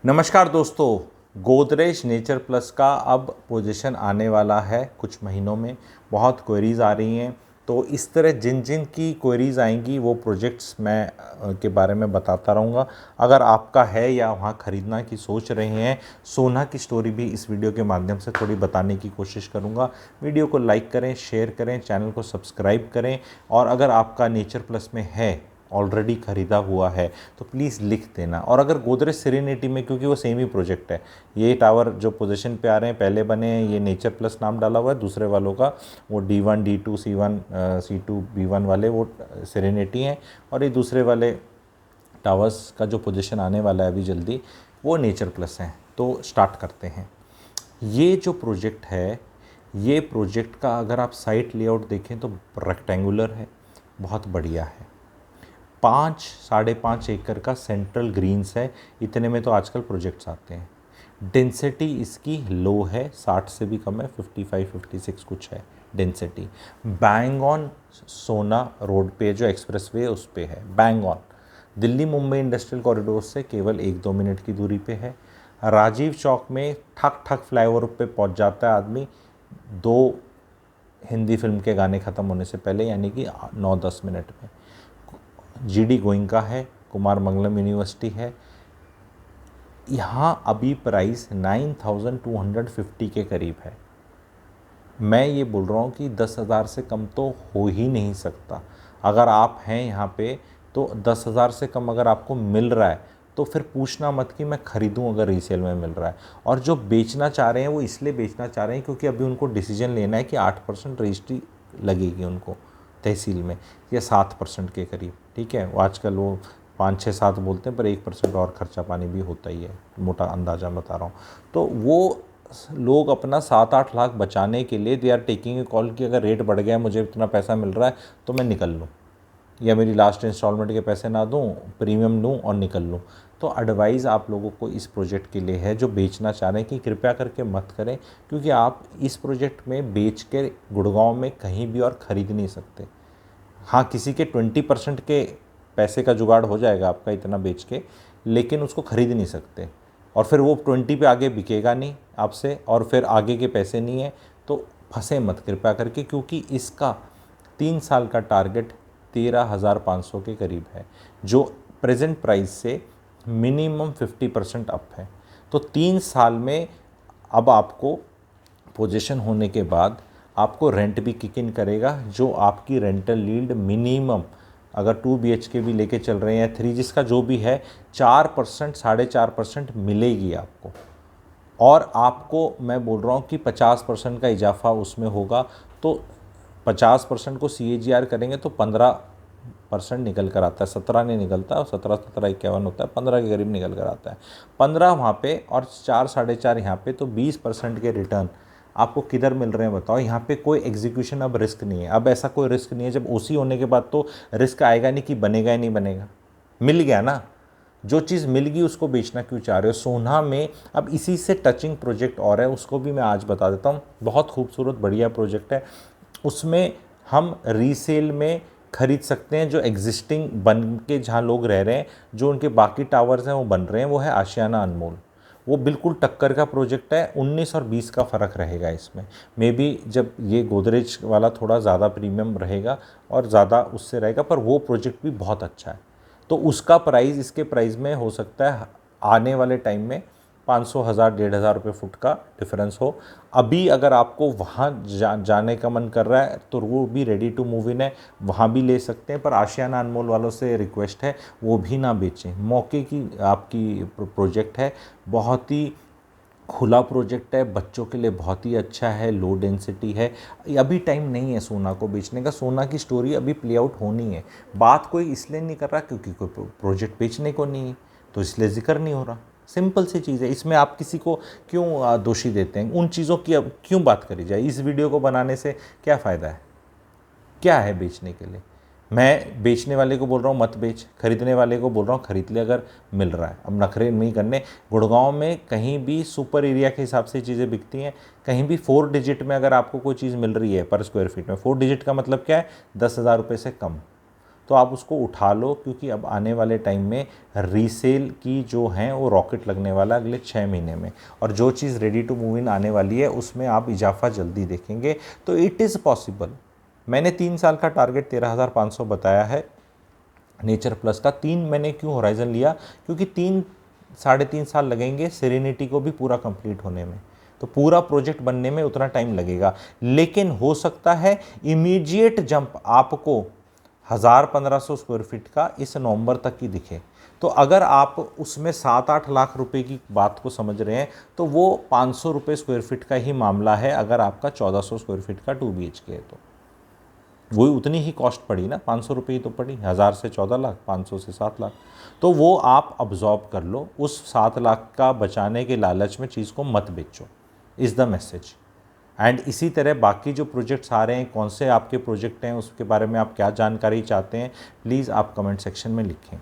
नमस्कार दोस्तों, Godrej nature plus का अब पोजीशन आने वाला है कुछ महीनों में। बहुत क्वेरीज़ आ रही हैं, तो इस तरह जिन जिन की क्वेरीज़ आएंगी वो प्रोजेक्ट्स मैं के बारे में बताता रहूँगा। अगर आपका है या वहाँ ख़रीदना की सोच रहे हैं, सोना की स्टोरी भी इस वीडियो के माध्यम से थोड़ी बताने की कोशिश करूँगा। वीडियो को लाइक करें, शेयर करें, चैनल को सब्सक्राइब करें। और अगर आपका नेचर प्लस में है, ऑलरेडी ख़रीदा हुआ है, तो प्लीज़ लिख देना। और अगर गोदरेज सेरेनिटी में, क्योंकि वो सेम ही प्रोजेक्ट है, ये टावर जो पोजीशन पे आ रहे हैं पहले बने हैं, ये नेचर प्लस नाम डाला हुआ है, दूसरे वालों का वो D1 D2 C1 C2 B1 वाले वो सेरेनिटी हैं, और ये दूसरे वाले टावर्स का जो पोजीशन आने वाला है अभी जल्दी, वो नेचर प्लस हैं। तो स्टार्ट करते हैं। ये जो प्रोजेक्ट है, ये प्रोजेक्ट का अगर आप साइट लेआउट देखें तो रेक्टेंगुलर है, बहुत बढ़िया है। 5-5.5 एकड़ का सेंट्रल ग्रीन्स है। इतने में तो आजकल प्रोजेक्ट्स आते हैं। डेंसिटी इसकी लो है, 60 से भी कम है, 55-56 कुछ है डेंसिटी। बैंग ऑन सोना रोड पे जो एक्सप्रेसवे उस पे है, bang on. Delhi Mumbai industrial corridor से केवल 1-2 मिनट की दूरी पे है। राजीव चौक में ठक ठक फ्लाईओवर पे पहुंच जाता है आदमी 2 हिंदी फिल्म के गाने ख़त्म होने से पहले, यानी कि 9-10 मिनट में। GD गोइंका है, कुमार मंगलम यूनिवर्सिटी है। यहाँ अभी प्राइस 9,250 के करीब है। मैं ये बोल रहा हूँ कि 10,000 से कम तो हो ही नहीं सकता। अगर आप हैं यहाँ पे तो 10,000 से कम अगर आपको मिल रहा है तो फिर पूछना मत कि मैं ख़रीदूँ अगर रीसेल में मिल रहा है। और जो बेचना चाह रहे हैं वो इसलिए बेचना चाह रहे हैं क्योंकि अभी उनको डिसीजन लेना है कि 8% रजिस्ट्री लगेगी उनको तहसील में, या 7% के करीब। ठीक है, वो आजकल वो 5-6-7 बोलते हैं, पर 1% और खर्चा पानी भी होता ही है, मोटा अंदाज़ा बता रहा हूँ। तो वो लोग अपना 7-8 लाख बचाने के लिए they are taking a call कि अगर रेट बढ़ गया, मुझे इतना पैसा मिल रहा है तो मैं निकल लूँ, या मेरी लास्ट इंस्टॉलमेंट के पैसे ना दूँ, प्रीमियम लूँ और निकल लूँ। तो एडवाइस आप लोगों को इस प्रोजेक्ट के लिए है जो बेचना चाह रहे हैं कि कृपया करके मत करें, क्योंकि आप इस प्रोजेक्ट में बेच के गुड़गांव में कहीं भी और ख़रीद नहीं सकते। हाँ, किसी के 20% के पैसे का जुगाड़ हो जाएगा आपका इतना बेच के, लेकिन उसको ख़रीद नहीं सकते। और फिर वो 20 पे आगे बिकेगा नहीं आपसे, और फिर आगे के पैसे नहीं है, तो फंसे मत कृपया करके, क्योंकि इसका 3 साल का टारगेट 13,500 के करीब है, जो प्रेजेंट प्राइस से मिनिमम 50% अप है। तो 3 साल में अब आपको पोजीशन होने के बाद आपको रेंट भी किक इन करेगा, जो आपकी रेंटल यील्ड मिनिमम अगर 2 BHK भी लेके चल रहे हैं, 3 जिसका जो भी है, 4% 4.5% मिलेगी आपको। और आपको मैं बोल रहा हूँ कि 50% का इजाफा उसमें होगा। तो 50% को CAGR करेंगे तो 15% निकल कर आता है, 17 नहीं निकलता, और 17-17-51 होता है, 15 के करीब निकल कर आता है। 15 वहाँ पे और 4-4.5 यहाँ पे, तो 20% के रिटर्न आपको किधर मिल रहे हैं बताओ। यहाँ पे कोई एग्जीक्यूशन अब रिस्क नहीं है, अब ऐसा कोई रिस्क नहीं है। जब OC होने के बाद तो रिस्क आएगा नहीं कि बनेगा या नहीं बनेगा, मिल गया ना। जो चीज़ मिल गई उसको बेचना क्यों चाह रहे हो। सोना में अब इसी से टचिंग प्रोजेक्ट और है, उसको भी मैं आज बता देता हूँ। बहुत खूबसूरत बढ़िया प्रोजेक्ट है। उसमें हम रीसेल में खरीद सकते हैं, जो एग्जिस्टिंग बन के जहाँ लोग रह रहे हैं, जो उनके बाकी टावर्स हैं वो बन रहे हैं, वो है आशियाना अनमोल। वो बिल्कुल टक्कर का प्रोजेक्ट है। 19 और 20 का फ़र्क रहेगा इसमें। मे बी जब ये गोदरेज वाला थोड़ा ज़्यादा प्रीमियम रहेगा और ज़्यादा उससे रहेगा, पर वो प्रोजेक्ट भी बहुत अच्छा है। तो उसका प्राइस इसके प्राइस में हो सकता है आने वाले टाइम में 500, 1000, 1,500 रुपये फुट का डिफरेंस हो। अभी अगर आपको वहाँ जाने का मन कर रहा है तो वो भी रेडी टू मूव इन है, वहाँ भी ले सकते हैं। पर आशियाना अनमोल वालों से रिक्वेस्ट है वो भी ना बेचें, मौके की आपकी प्रोजेक्ट है, बहुत ही खुला प्रोजेक्ट है, बच्चों के लिए बहुत ही अच्छा है, लो डेंसिटी है। अभी टाइम नहीं है सोना को बेचने का, सोना की स्टोरी अभी प्ले आउट होनी है। बात कोई इसलिए नहीं कर रहा क्योंकि कोई प्रोजेक्ट बेचने को नहीं है, तो इसलिए जिक्र नहीं हो रहा। सिंपल सी चीज़ है। इसमें आप किसी को क्यों दोषी देते हैं। उन चीज़ों की अब क्यों बात करी जाए। इस वीडियो को बनाने से क्या फ़ायदा है, क्या है बेचने के लिए। मैं बेचने वाले को बोल रहा हूँ मत बेच, खरीदने वाले को बोल रहा हूँ खरीद ले अगर मिल रहा है। अब नखरे नहीं करने। गुड़गांव में कहीं भी सुपर एरिया के हिसाब से चीज़ें बिकती हैं। कहीं भी 4 डिजिट में अगर आपको कोई चीज़ मिल रही है पर स्क्वायर फीट में, 4 डिजिट का मतलब क्या है, 10,000 रुपये से कम, तो आप उसको उठा लो, क्योंकि अब आने वाले टाइम में रीसेल की जो हैं वो रॉकेट लगने वाला अगले 6 महीने में, और जो चीज़ रेडी टू मूव इन आने वाली है उसमें आप इजाफा जल्दी देखेंगे। तो इट इज़ पॉसिबल। मैंने 3 साल का टारगेट 13,500 बताया है नेचर प्लस का। 3 मैंने क्यों होराइजन लिया, क्योंकि 3-3.5 साल लगेंगे सेरेनिटी को भी पूरा कंप्लीट होने में, तो पूरा प्रोजेक्ट बनने में उतना टाइम लगेगा। लेकिन हो सकता है इमीडिएट जंप आपको 1,000-1,500 स्क्वायर फीट का इस नवंबर तक की दिखे। तो अगर आप उसमें 7-8 लाख रुपए की बात को समझ रहे हैं, तो वो 500 रुपये स्क्वायर फीट का ही मामला है। अगर आपका 1400 स्क्वायर फीट का 2 BHK है तो वही उतनी ही कॉस्ट पड़ी ना, 500 रुपये ही तो पड़ी। 1,000 से 14 लाख, 500 से 7 लाख, तो वो आप अब्जॉर्ब कर लो। उस 7 लाख का बचाने के लालच में चीज़ को मत बेचो, इज़ द मैसेज। एंड इसी तरह बाकी जो प्रोजेक्ट्स आ रहे हैं, कौन से आपके प्रोजेक्ट हैं, उसके बारे में आप क्या जानकारी चाहते हैं, प्लीज़ आप कमेंट सेक्शन में लिखें।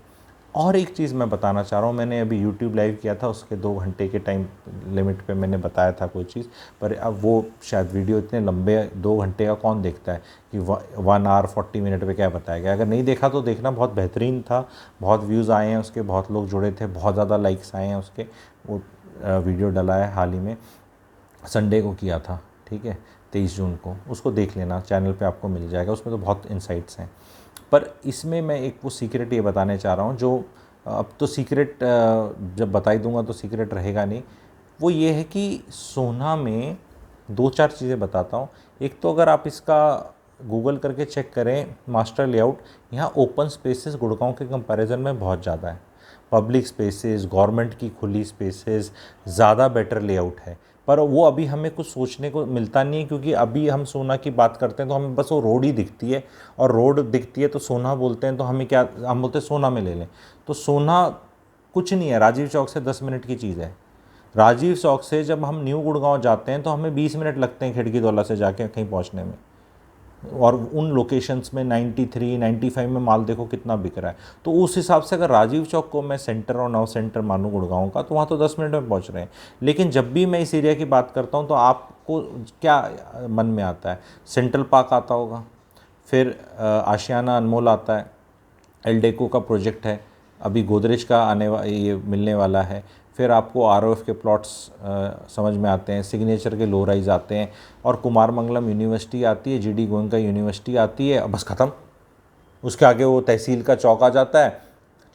और एक चीज़ मैं बताना चाह रहा हूँ, मैंने अभी यूट्यूब लाइव किया था, उसके 2 घंटे के टाइम लिमिट पे मैंने बताया था कोई चीज़, पर अब वो शायद वीडियो इतने लंबे 2 घंटे का कौन देखता है कि 1 आवर 40 मिनट पे क्या बताया गया। अगर नहीं देखा तो देखना, बहुत बेहतरीन था, बहुत व्यूज़ आए हैं उसके, बहुत लोग जुड़े थे, बहुत ज़्यादा लाइक्स आए हैं उसके। वो वीडियो डला है हाल ही में, संडे को किया था, ठीक है, 23 जून को। उसको देख लेना, चैनल पे आपको मिल जाएगा, उसमें तो बहुत इंसाइट्स हैं। पर इसमें मैं एक वो सीक्रेट ये बताने चाह रहा हूँ जो अब तो सीक्रेट जब बता ही दूंगा तो सीक्रेट रहेगा नहीं। वो ये है कि सोना में 2-4 चीज़ें बताता हूँ। एक तो अगर आप इसका गूगल करके चेक करें मास्टर लेआउट, यहाँ ओपन स्पेसेस गुड़गांव के कंपैरिजन में बहुत ज़्यादा है। पब्लिक स्पेसेस, गवर्नमेंट की खुली स्पेसेस, ज़्यादा बेटर लेआउट है। पर वो अभी हमें कुछ सोचने को मिलता नहीं है, क्योंकि अभी हम सोना की बात करते हैं तो हमें बस वो रोड ही दिखती है, और रोड दिखती है तो सोना बोलते हैं, तो हमें क्या, हम बोलते हैं सोना में ले लें। तो सोना कुछ नहीं है, राजीव चौक से 10 मिनट की चीज़ है। राजीव चौक से जब हम न्यू गुड़गांव जाते हैं तो हमें 20 मिनट लगते हैं खिड़की दौला से जाके कहीं पहुंचने में, और उन लोकेशंस में 93-95 में माल देखो कितना बिक रहा है। तो उस हिसाब से अगर राजीव चौक को मैं सेंटर और नव सेंटर मानूँ गुड़गांव का, तो वहाँ तो 10 मिनट में पहुँच रहे हैं। लेकिन जब भी मैं इस एरिया की बात करता हूँ तो आपको क्या मन में आता है? सेंट्रल पार्क आता होगा, फिर आशियाना अनमोल आता है, एल्डेको का प्रोजेक्ट है, अभी गोदरेज का ये मिलने वाला है, फिर आपको ROF के प्लॉट्स समझ में आते हैं, सिग्नेचर के लो राइज आते हैं, और कुमार मंगलम यूनिवर्सिटी आती है, GD गोयनका यूनिवर्सिटी आती है, बस ख़त्म। उसके आगे वो तहसील का चौक आ जाता है,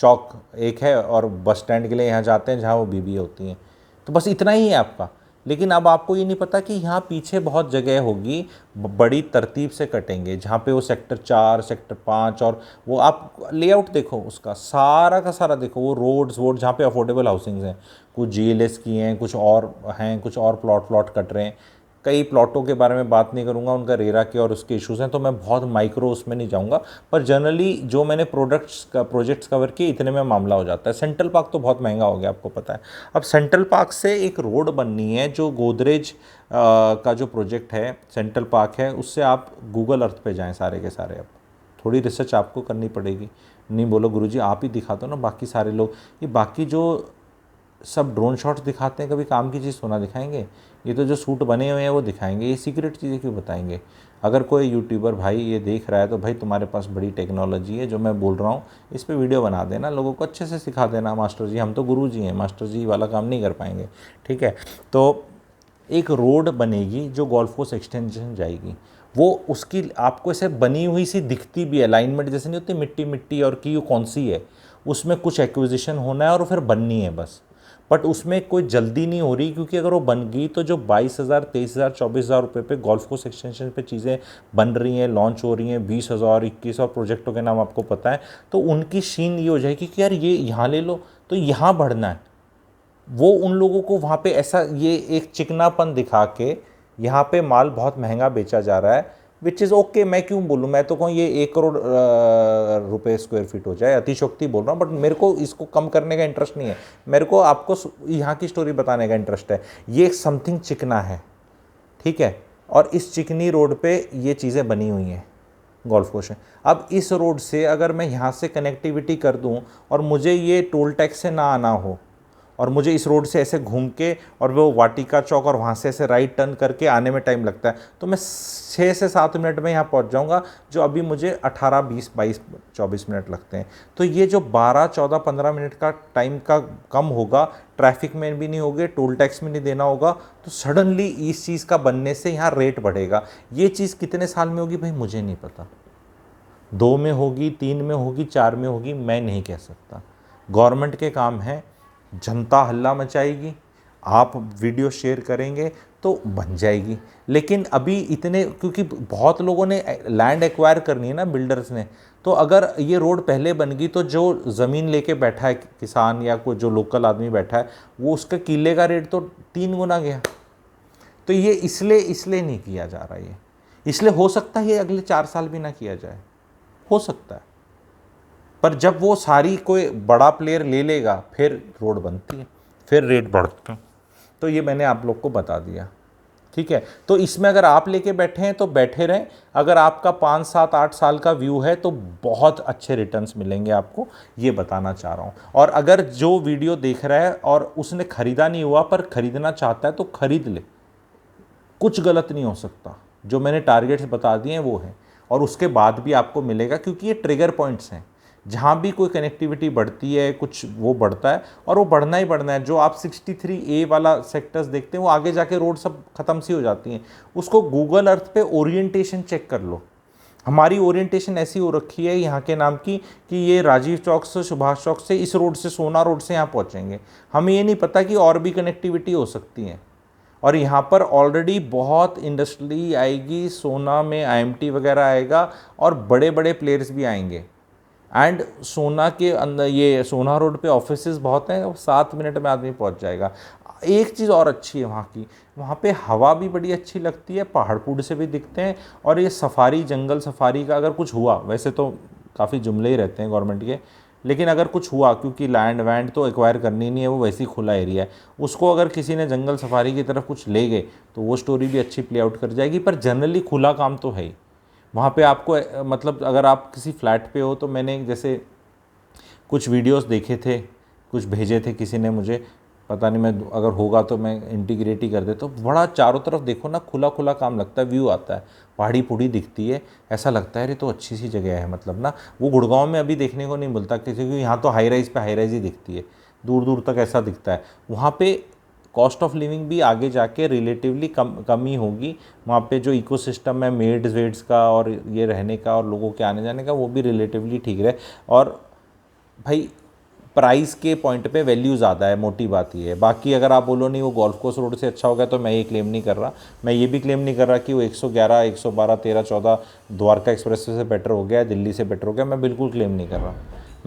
चौक एक है, और बस स्टैंड के लिए यहाँ जाते हैं जहाँ वो BBA होती हैं। तो बस इतना ही है आपका। लेकिन अब आपको ये नहीं पता कि यहाँ पीछे बहुत जगह होगी, बड़ी तरतीब से कटेंगे, जहाँ पे वो सेक्टर 4, सेक्टर 5, और वो आप लेआउट देखो उसका सारा का सारा देखो, वो रोड्स वोड जहाँ पे अफोर्डेबल हाउसिंग्स हैं, कुछ GLS की हैं, कुछ और हैं, कुछ और प्लॉट कट रहे हैं। कई प्लॉटों के बारे में बात नहीं करूंगा, उनका रेरा के और उसके इश्यूज़ हैं, तो मैं बहुत माइक्रो उसमें नहीं जाऊंगा। पर जनरली जो मैंने प्रोजेक्ट्स कवर किए, इतने में मामला हो जाता है। सेंट्रल पार्क तो बहुत महंगा हो गया, आपको पता है। अब सेंट्रल पार्क से एक रोड बननी है, जो गोदरेज का जो प्रोजेक्ट है सेंट्रल पार्क है, उससे आप गूगल अर्थ पे जाएँ सारे के सारे। अब थोड़ी रिसर्च आपको करनी पड़ेगी, नहीं बोलो गुरुजी आप ही दिखा दो ना, बाकी सारे लोग, ये बाकी जो सब ड्रोन शॉट्स दिखाते हैं, कभी काम की चीज़ सोना दिखाएंगे? ये तो जो सूट बने हुए हैं वो दिखाएंगे, ये सीक्रेट चीज़ें क्यों बताएंगे? अगर कोई यूट्यूबर भाई ये देख रहा है तो भाई तुम्हारे पास बड़ी टेक्नोलॉजी है, जो मैं बोल रहा हूँ इस पे वीडियो बना देना, लोगों को अच्छे से सिखा देना। मास्टर जी, हम तो गुरु जी हैं, मास्टर जी वाला काम नहीं कर पाएंगे, ठीक है। तो एक रोड बनेगी जो गोल्फ कोर्स एक्सटेंशन जाएगी, वो उसकी आपको ऐसे बनी हुई सी दिखती भी है, अलाइनमेंट जैसे नहीं होती मिट्टी मिट्टी और की वो कौन सी है, उसमें कुछ एक्विजिशन होना है और फिर बननी है बस। बट उसमें कोई जल्दी नहीं हो रही, क्योंकि अगर वो बन गई तो जो 22,000, 23,000, 24,000 रुपये पे गोल्फ कोर्स एक्सटेंशन पे चीज़ें बन रही हैं, लॉन्च हो रही हैं, 20,000, 21 और प्रोजेक्टों के नाम आपको पता है, तो उनकी शीन ये हो जाएगी कि यार ये यहाँ ले लो, तो यहाँ बढ़ना है। वो उन लोगों को वहाँ पे ऐसा ये एक चिकनापन दिखा के यहाँ पे माल बहुत महंगा बेचा जा रहा है, विच इज़ ओके। मैं क्यों बोलूँ, मैं तो कहूँ ये 1 करोड़ रुपए स्क्वायर फीट हो जाए, अतिशोक्ति बोल रहा हूँ, बट मेरे को इसको कम करने का इंटरेस्ट नहीं है। मेरे को आपको यहाँ की स्टोरी बताने का इंटरेस्ट है। ये समथिंग चिकना है, ठीक है, और इस चिकनी रोड पे ये चीज़ें बनी हुई हैं गोल्फ कोर्स है। अब इस रोड से अगर मैं यहाँ से कनेक्टिविटी कर दूँ और मुझे ये टोल टैक्स से ना आना हो, और मुझे इस रोड से ऐसे घूम के और वो वाटिका चौक और वहाँ से ऐसे राइट टर्न करके आने में टाइम लगता है, तो मैं 6 से 7 मिनट में यहाँ पहुँच जाऊँगा, जो अभी मुझे 18, 20, 22, 24 मिनट लगते हैं। तो ये जो 12, 14, 15 मिनट का टाइम का कम होगा, ट्रैफिक में भी नहीं होगे, टोल टैक्स में नहीं देना होगा, तो सडनली इस चीज़ का बनने से यहाँ रेट बढ़ेगा। ये चीज़ कितने साल में होगी भाई मुझे नहीं पता, 2 में होगी, 3 में होगी, 4 में होगी, मैं नहीं कह सकता। गवर्नमेंट के काम है, जनता हल्ला मचाएगी, आप वीडियो शेयर करेंगे तो बन जाएगी। लेकिन अभी इतने, क्योंकि बहुत लोगों ने लैंड एक्वायर करनी है ना बिल्डर्स ने, तो अगर ये रोड पहले बन गई तो जो ज़मीन लेके बैठा है किसान या कोई जो लोकल आदमी बैठा है, वो उसका किले का रेट तो 3 गुना गया। तो ये इसलिए नहीं किया जा रहा, ये इसलिए हो सकता है ये अगले 4 साल भी ना किया जाए, हो सकता है। पर जब वो सारी कोई बड़ा प्लेयर ले लेगा फिर रोड बनती है, फिर रेट बढ़ते हैं। तो ये मैंने आप लोग को बता दिया, ठीक है। तो इसमें अगर आप लेके बैठे हैं तो बैठे रहें, अगर आपका 5, 7, 8 साल का व्यू है तो बहुत अच्छे रिटर्न्स मिलेंगे आपको, ये बताना चाह रहा हूँ। और अगर जो वीडियो देख रहा है और उसने ख़रीदा नहीं हुआ पर ख़रीदना चाहता है तो ख़रीद ले, कुछ गलत नहीं हो सकता। जो मैंने टारगेट्स बता दिए हैं वो हैं, और उसके बाद भी आपको मिलेगा, क्योंकि ये ट्रिगर पॉइंट्स हैं। जहाँ भी कोई कनेक्टिविटी बढ़ती है, कुछ वो बढ़ता है और वो बढ़ना ही बढ़ना है। जो आप 63A वाला सेक्टर्स देखते हैं वो आगे जाके रोड सब ख़त्म सी हो जाती हैं। उसको गूगल अर्थ पे ओरिएंटेशन चेक कर लो। हमारी ओरिएंटेशन ऐसी हो रखी है यहाँ के नाम की कि ये राजीव चौक से, सुभाष चौक से, इस रोड से, सोना रोड से यहाँ पहुँचेंगे। हमें ये नहीं पता कि और भी कनेक्टिविटी हो सकती है। और यहाँ पर ऑलरेडी बहुत इंडस्ट्री आएगी, सोना में IMT वगैरह आएगा और बड़े बड़े प्लेयर्स भी आएंगे। एंड सोना के अंदर, ये सोना रोड पे ऑफिसेज बहुत हैं, 7 मिनट में आदमी पहुँच जाएगा। एक चीज़ और अच्छी है वहाँ की, वहाँ पे हवा भी बड़ी अच्छी लगती है, पहाड़ से भी दिखते हैं। और ये सफारी, जंगल सफारी का अगर कुछ हुआ, वैसे तो काफ़ी जुमले ही रहते हैं गवर्नमेंट के, लेकिन अगर कुछ हुआ, क्योंकि लैंड वैंड तो एक्वायर करनी नहीं है, वो वैसे ही खुला एरिया है, उसको अगर किसी ने जंगल सफारी की तरफ कुछ ले गए तो वो स्टोरी भी अच्छी प्ले आउट कर जाएगी। पर जनरली खुला काम तो है ही वहाँ पे। आपको मतलब अगर आप किसी फ्लैट पे हो, तो मैंने जैसे कुछ वीडियोस देखे थे, कुछ भेजे थे किसी ने मुझे, पता नहीं, मैं अगर होगा तो मैं इंटीग्रेट ही कर देता हूँ। बड़ा चारों तरफ देखो ना, खुला खुला काम लगता है, व्यू आता है, पहाड़ी पुड़ी दिखती है, ऐसा लगता है अरे तो अच्छी सी जगह है। मतलब ना, वो गुड़गांव में अभी देखने को नहीं मिलता, क्योंकि यहाँ तो हाई राइज़ पे हाई राइज़ ही दिखती है, दूर दूर तक ऐसा दिखता है। वहाँ पे कॉस्ट ऑफ लिविंग भी आगे जाके रिलेटिवली कम ही होगी। वहाँ पे जो इकोसिस्टम है मेड्स वेड्स का और ये रहने का और लोगों के आने जाने का, वो भी रिलेटिवली ठीक रहे। और भाई प्राइस के पॉइंट पे वैल्यू ज़्यादा है, मोटी बात ये है। बाकी अगर आप बोलो नहीं वो गोल्फ कोर्स रोड से अच्छा हो गया, तो मैं ये क्लेम नहीं कर रहा। मैं ये भी क्लेम नहीं कर रहा कि वो 111, 112, 13, 14 द्वारका एक्सप्रेस से बेटर हो गया, दिल्ली से बेटर हो गया, मैं बिल्कुल क्लेम नहीं कर रहा।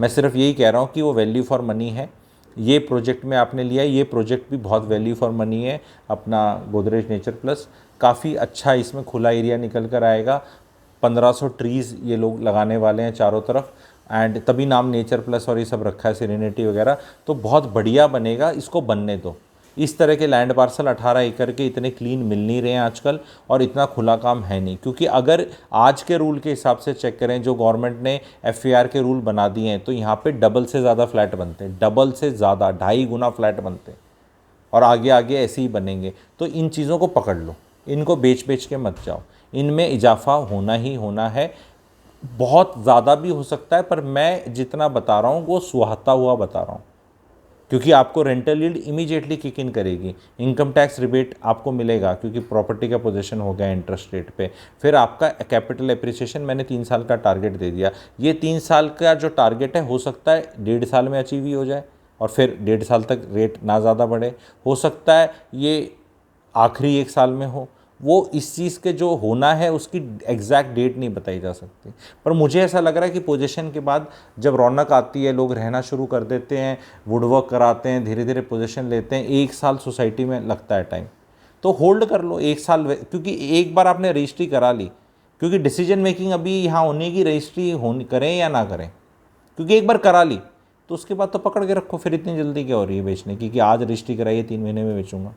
मैं सिर्फ यही कह रहा हूँ कि वो वैल्यू फॉर मनी है। ये प्रोजेक्ट में आपने लिया है, ये प्रोजेक्ट भी बहुत वैल्यू फॉर मनी है। अपना गोदरेज नेचर प्लस काफ़ी अच्छा, इसमें खुला एरिया निकल कर आएगा। 1500 ट्रीज़ ये लोग लगाने वाले हैं चारों तरफ, एंड तभी नाम नेचर प्लस और ये सब रखा है, सेरेनिटी वगैरह। तो बहुत बढ़िया बनेगा, इसको बनने दो। इस तरह के लैंड पार्सल 18 एकड़ के इतने क्लीन मिल नहीं रहे हैं आजकल, और इतना खुला काम है नहीं। क्योंकि अगर आज के रूल के हिसाब से चेक करें, जो गवर्नमेंट ने FAR के रूल बना दिए हैं, तो यहाँ पे डबल से ज़्यादा फ्लैट बनते हैं, डबल से ज़्यादा, 2.5 गुना फ्लैट बनते हैं, और आगे आगे ऐसे ही बनेंगे। तो इन चीज़ों को पकड़ लो, इनको बेच बेच के मत जाओ, इनमें इजाफा होना ही होना है। बहुत ज़्यादा भी हो सकता है, पर मैं जितना बता रहा हूँ वो सुहाता हुआ बता रहा हूँ, क्योंकि आपको rental yield immediately kick in करेगी। इनकम टैक्स रिबेट आपको मिलेगा, क्योंकि प्रॉपर्टी का पोजीशन हो गया इंटरेस्ट रेट पे। फिर आपका कैपिटल एप्रिसिएशन, मैंने 3 साल का टारगेट दे दिया। ये 3 साल का जो टारगेट है, हो सकता है 1.5 साल में अचीव ही हो जाए, और फिर 1.5 साल तक रेट ना ज़्यादा बढ़े। हो सकता है ये आखिरी 1 साल में हो। वो इस चीज़ के जो होना है उसकी एग्जैक्ट डेट नहीं बताई जा सकती, पर मुझे ऐसा लग रहा है कि पोजीशन के बाद जब रौनक आती है, लोग रहना शुरू कर देते हैं, वुडवर्क कराते हैं, धीरे धीरे पोजीशन लेते हैं, 1 साल सोसाइटी में लगता है टाइम, तो होल्ड कर लो 1 साल। क्योंकि एक बार आपने रजिस्ट्री करा ली, क्योंकि डिसीजन मेकिंग अभी यहाँ होने की, रजिस्ट्री होनी करें या ना करें, क्योंकि एक बार करा ली तो उसके बाद तो पकड़ के रखो। फिर इतनी जल्दी क्या हो रही है बेचने की, कि आज रजिस्ट्री कराइए 3 महीने में बेचूंगा,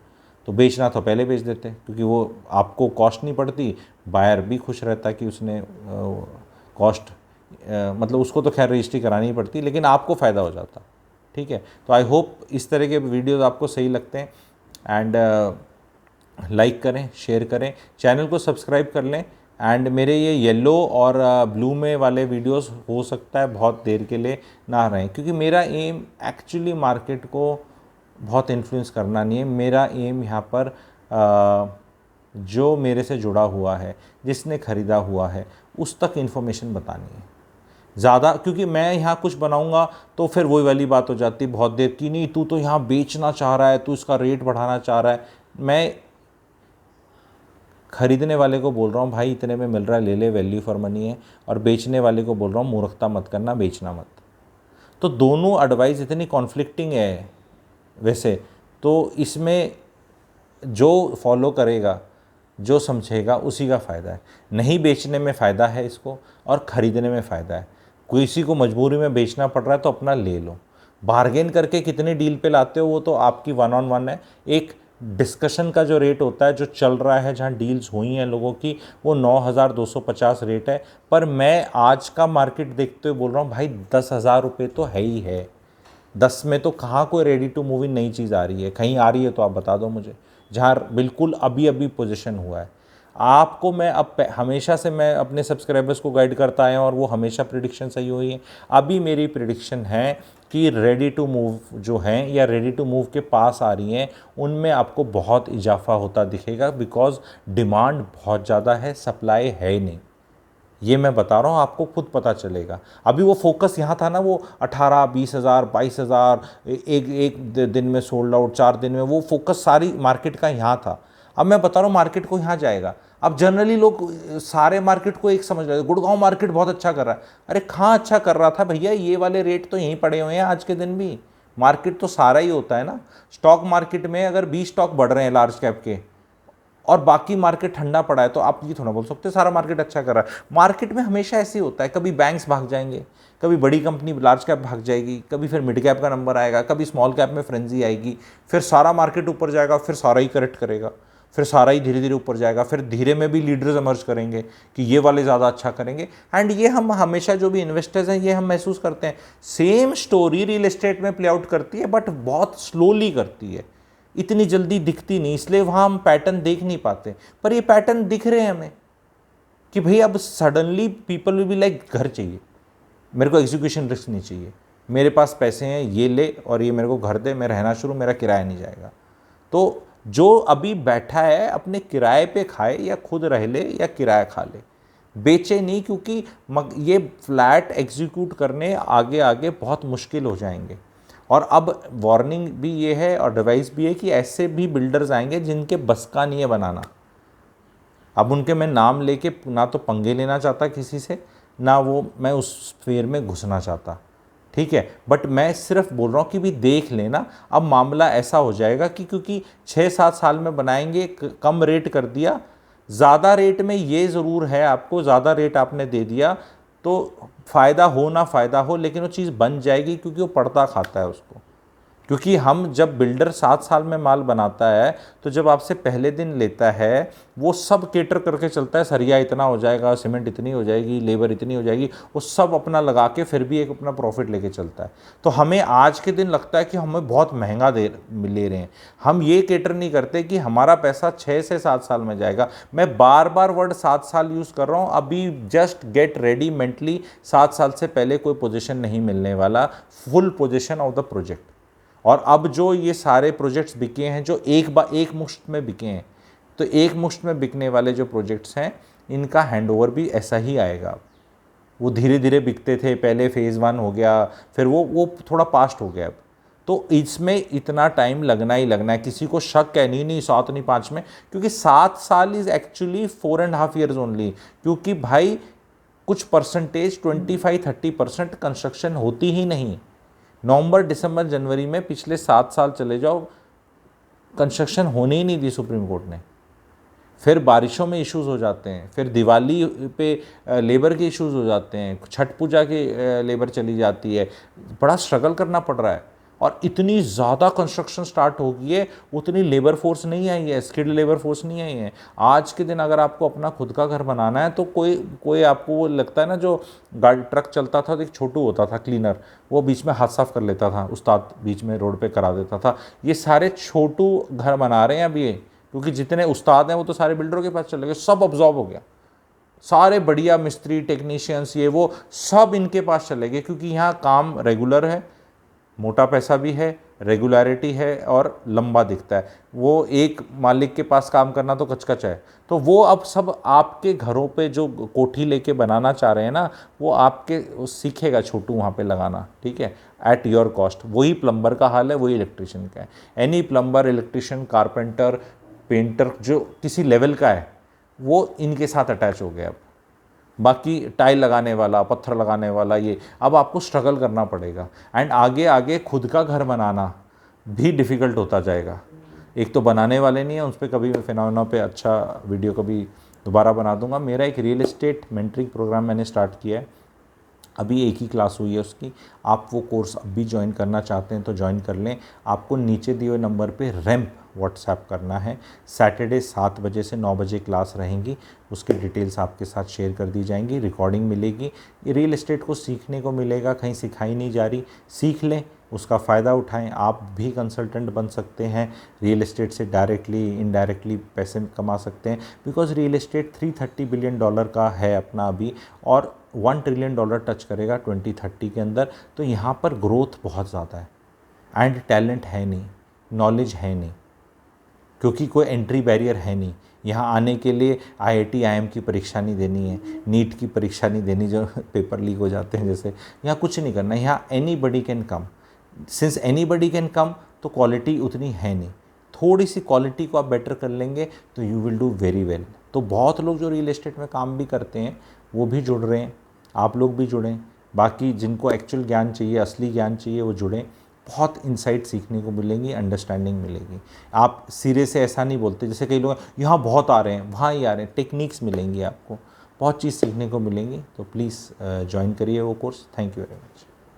तो बेचना तो पहले बेच देते, क्योंकि वो आपको कॉस्ट नहीं पड़ती, बायर भी खुश रहता कि उसने कॉस्ट, मतलब उसको तो खैर रजिस्ट्री करानी ही पड़ती, लेकिन आपको फ़ायदा हो जाता। ठीक है। तो आई होप इस तरह के वीडियोस आपको सही लगते हैं, एंड लाइक करें, शेयर करें, चैनल को सब्सक्राइब कर लें। एंड मेरे ये येलो और ब्लू में वाले वीडियोस हो सकता है बहुत देर के लिए ना रहें, क्योंकि मेरा एम एक्चुअली मार्केट को बहुत इन्फ्लुएंस करना नहीं है। मेरा एम यहाँ पर जो मेरे से जुड़ा हुआ है, जिसने ख़रीदा हुआ है, उस तक इन्फॉर्मेशन बतानी है ज़्यादा। क्योंकि मैं यहाँ कुछ बनाऊँगा तो फिर वही वाली बात हो जाती बहुत देर की, नहीं तू तो यहाँ बेचना चाह रहा है, तू इसका रेट बढ़ाना चाह रहा है। मैं खरीदने वाले को बोल रहा हूँ भाई इतने में मिल रहा है ले ले, वैल्यू फॉर मनी है, और बेचने वाले को बोल रहा हूँ मूर्खता मत करना, बेचना मत। तो दोनों एडवाइस इतनी कॉन्फ्लिक्टिंग है वैसे, तो इसमें जो फॉलो करेगा, जो समझेगा, उसी का फ़ायदा है। नहीं बेचने में फ़ायदा है इसको, और ख़रीदने में फ़ायदा है। किसी को मजबूरी में बेचना पड़ रहा है तो अपना ले लो। बार्गेन करके कितने डील पे लाते हो वो तो आपकी वन ऑन वन है। एक डिस्कशन का जो रेट होता है, जो चल रहा है, जहाँ डील्स हुई हैं लोगों की, वो 9,250 रेट है। पर मैं आज का मार्केट देखते हुए बोल रहा हूँ भाई 10,000 रुपये तो है ही है। 10 में तो कहाँ कोई रेडी टू मूव इन नई चीज़ आ रही है? कहीं आ रही है तो आप बता दो मुझे, जहाँ बिल्कुल अभी अभी पोजीशन हुआ है। आपको मैं अब हमेशा से मैं अपने सब्सक्राइबर्स को गाइड करता आया हूँ और वो हमेशा प्रिडिक्शन सही हुई है। अभी मेरी प्रिडिक्शन है कि रेडी टू मूव जो हैं या रेडी टू मूव के पास आ रही हैं, उनमें आपको बहुत इजाफा होता दिखेगा, बिकॉज डिमांड बहुत ज़्यादा है, सप्लाई है ही नहीं। ये मैं बता रहा हूँ, आपको खुद पता चलेगा। अभी वो फोकस यहाँ था ना, वो 18, 20,000, 22,000 एक दिन में सोल्ड आउट, 4 दिन में, वो फोकस सारी मार्केट का यहाँ था। अब मैं बता रहा हूँ मार्केट को यहाँ जाएगा। अब जनरली लोग सारे मार्केट को एक समझ रहे हैं, गुड़गांव मार्केट बहुत अच्छा कर रहा है। अरे कहाँ अच्छा कर रहा था भैया? ये वाले रेट तो यहीं पड़े हुए हैं आज के दिन भी। मार्केट तो सारा ही होता है ना। स्टॉक मार्केट में अगर 20 स्टॉक बढ़ रहे हैं लार्ज कैप के और बाकी मार्केट ठंडा पड़ा है, तो आप ये थोड़ा बोल सकते सारा मार्केट अच्छा कर रहा है। मार्केट में हमेशा ऐसे ही होता है, कभी बैंक्स भाग जाएंगे, कभी बड़ी कंपनी लार्ज कैप भाग जाएगी, कभी फिर मिड कैप का नंबर आएगा, कभी स्मॉल कैप में फ्रेंजी आएगी, फिर सारा मार्केट ऊपर जाएगा, फिर सारा ही करेक्ट करेगा, फिर सारा ही धीरे धीरे ऊपर जाएगा, फिर धीरे में भी लीडर्स इमर्ज करेंगे कि ये वाले ज़्यादा अच्छा करेंगे। एंड ये हम हमेशा जो भी इन्वेस्टर्स हैं ये हम महसूस करते हैं। सेम स्टोरी रियल एस्टेट में प्ले आउट करती है, बट बहुत स्लोली करती है, इतनी जल्दी दिखती नहीं, इसलिए वहाँ हम पैटर्न देख नहीं पाते। पर ये पैटर्न दिख रहे हैं हमें कि भाई अब suddenly people will be like घर चाहिए, मेरे को एग्जीक्यूशन रिस्क नहीं चाहिए, मेरे पास पैसे हैं, ये ले और ये मेरे को घर दे, मैं रहना शुरू, मेरा किराया नहीं जाएगा। तो जो अभी बैठा है अपने किराए पे खाए, या खुद रह ले या किराया खा ले, बेचे नहीं, क्योंकि ये फ्लैट एग्जीक्यूट करने आगे आगे बहुत मुश्किल हो जाएंगे। और अब वार्निंग भी ये है और डिवाइस भी है कि ऐसे भी बिल्डर्स आएंगे जिनके बस का नहीं है बनाना। अब उनके मैं नाम लेके ना तो पंगे लेना चाहता किसी से, ना वो मैं उस फेयर में घुसना चाहता, ठीक है। बट मैं सिर्फ बोल रहा हूँ कि भी देख लेना। अब मामला ऐसा हो जाएगा कि क्योंकि 6-7 साल में बनाएंगे, कम रेट कर दिया, ज़्यादा रेट में ये ज़रूर है, आपको ज़्यादा रेट आपने दे दिया तो फ़ायदा हो ना फ़ायदा हो, लेकिन वो चीज़ बन जाएगी, क्योंकि वो पड़ता खाता है उसको। क्योंकि हम जब बिल्डर 7 साल में माल बनाता है, तो जब आपसे पहले दिन लेता है, वो सब केटर करके चलता है, सरिया इतना हो जाएगा, सीमेंट इतनी हो जाएगी, लेबर इतनी हो जाएगी, वो सब अपना लगा के फिर भी एक अपना प्रॉफिट लेके चलता है। तो हमें आज के दिन लगता है कि हमें बहुत महंगा ले रहे हैं। हम ये केटर नहीं करते कि हमारा पैसा 6 से 7 साल में जाएगा। मैं बार बार वर्ड 7 साल यूज़ कर रहा हूँ। अभी जस्ट गेट रेडी मेंटली, 7 साल से पहले कोई पोजीशन नहीं मिलने वाला, full position of the project. और अब जो ये सारे प्रोजेक्ट्स बिके हैं, जो एक मुश्त में बिके हैं, तो एक मुश्त में बिकने वाले जो प्रोजेक्ट्स हैं, इनका हैंडओवर भी ऐसा ही आएगा। वो धीरे धीरे बिकते थे, पहले फेज़ 1 हो गया, फिर वो थोड़ा पास्ट हो गया। अब तो इसमें इतना टाइम लगना ही लगना है। किसी को शक है नहीं 7 नहीं 5 में, क्योंकि 7 साल इज़ एक्चुअली 4.5 ईयर्स ओनली। क्योंकि भाई कुछ परसेंटेज 25-30% कंस्ट्रक्शन होती ही नहीं। नवंबर, दिसंबर, जनवरी में पिछले 7 साल चले जाओ, कंस्ट्रक्शन होने ही नहीं दी सुप्रीम कोर्ट ने। फिर बारिशों में इश्यूज़ हो जाते हैं, फिर दिवाली पे लेबर के इश्यूज़ हो जाते हैं, छठ पूजा के लेबर चली जाती है, बड़ा स्ट्रगल करना पड़ रहा है। और इतनी ज़्यादा कंस्ट्रक्शन स्टार्ट हो गई है, उतनी लेबर फोर्स नहीं आई है, स्किल्ड लेबर फोर्स नहीं आई है। आज के दिन अगर आपको अपना खुद का घर बनाना है तो कोई कोई आपको वो लगता है ना, जो गाड़ी ट्रक चलता था तो एक छोटू होता था क्लीनर, वो बीच में हाथ साफ कर लेता था, उस्ताद बीच में रोड पे करा देता था। ये सारे छोटू घर बना रहे हैं अभी, क्योंकि जितने उस्ताद हैं वो तो सारे बिल्डरों के पास चले गए, सब अब्जॉर्ब हो गया। सारे बढ़िया मिस्त्री टेक्नीशियंस ये वो सब इनके पास चले गए, क्योंकि यहाँ काम रेगुलर है, मोटा पैसा भी है, रेगुलरिटी है और लंबा दिखता है। वो एक मालिक के पास काम करना तो कचकच है। तो वो अब सब आपके घरों पे जो कोठी लेके बनाना चाह रहे हैं ना, वो आपके सीखेगा छोटू वहाँ पे लगाना, ठीक है, एट योर कॉस्ट। वही प्लम्बर का हाल है, वही इलेक्ट्रिशियन का है। Any plumber, electrician, carpenter, painter जो किसी लेवल का है वो इनके साथ अटैच हो गया। अब बाकी टाइल लगाने वाला, पत्थर लगाने वाला, ये अब आपको स्ट्रगल करना पड़ेगा। एंड आगे आगे खुद का घर बनाना भी डिफ़िकल्ट होता जाएगा। एक तो बनाने वाले नहीं है, उस पर कभी फिनोमेना पे अच्छा वीडियो कभी दोबारा बना दूंगा। मेरा एक रियल एस्टेट मेंटरिंग प्रोग्राम मैंने स्टार्ट किया है, अभी एक ही क्लास हुई है उसकी। आप वो कोर्स अभी ज्वाइन करना चाहते हैं तो ज्वाइन कर लें। आपको नीचे दिए हुए नंबर पे रैंप व्हाट्सएप करना है। सैटरडे 7 बजे से 9 बजे क्लास रहेंगी, उसकी डिटेल्स आपके साथ शेयर कर दी जाएंगी, रिकॉर्डिंग मिलेगी। ये रियल एस्टेट को सीखने को मिलेगा, कहीं सिखाई नहीं जा रही, सीख लें, उसका फ़ायदा उठाएं। आप भी कंसल्टेंट बन सकते हैं, रियल एस्टेट से डायरेक्टली इनडायरेक्टली पैसे कमा सकते हैं। बिकॉज रियल एस्टेट $330 बिलियन का है अपना अभी, और $1 ट्रिलियन टच करेगा 2030 के अंदर। तो यहाँ पर ग्रोथ बहुत ज़्यादा है एंड टैलेंट है नहीं, नॉलेज है नहीं, क्योंकि कोई एंट्री बैरियर है नहीं। यहाँ आने के लिए IIT IIM की परीक्षा नहीं देनी है, नीट की परीक्षा नहीं देनी जो पेपर लीक हो जाते हैं जैसे, यहाँ कुछ नहीं करना है। यहाँ anybody can come. Since anybody can come, तो क्वालिटी उतनी है नहीं। थोड़ी सी क्वालिटी को आप बेटर कर लेंगे तो you will do very well. तो बहुत लोग जो रियल एस्टेट में काम भी करते हैं वो भी जुड़ रहे हैं, आप लोग भी जुड़ें। बाकी जिनको एक्चुअल ज्ञान चाहिए, असली ज्ञान चाहिए, वो जुड़ें। बहुत इंसाइट सीखने को मिलेंगी, अंडरस्टैंडिंग मिलेगी। आप सिरे से ऐसा नहीं बोलते, जैसे कई लोग यहाँ बहुत आ रहे हैं वहाँ ही आ रहे हैं, टेक्निक्स मिलेंगी आपको, बहुत चीज़ सीखने को मिलेंगी। तो प्लीज़ ज्वाइन करिए वो course. Thank you very much.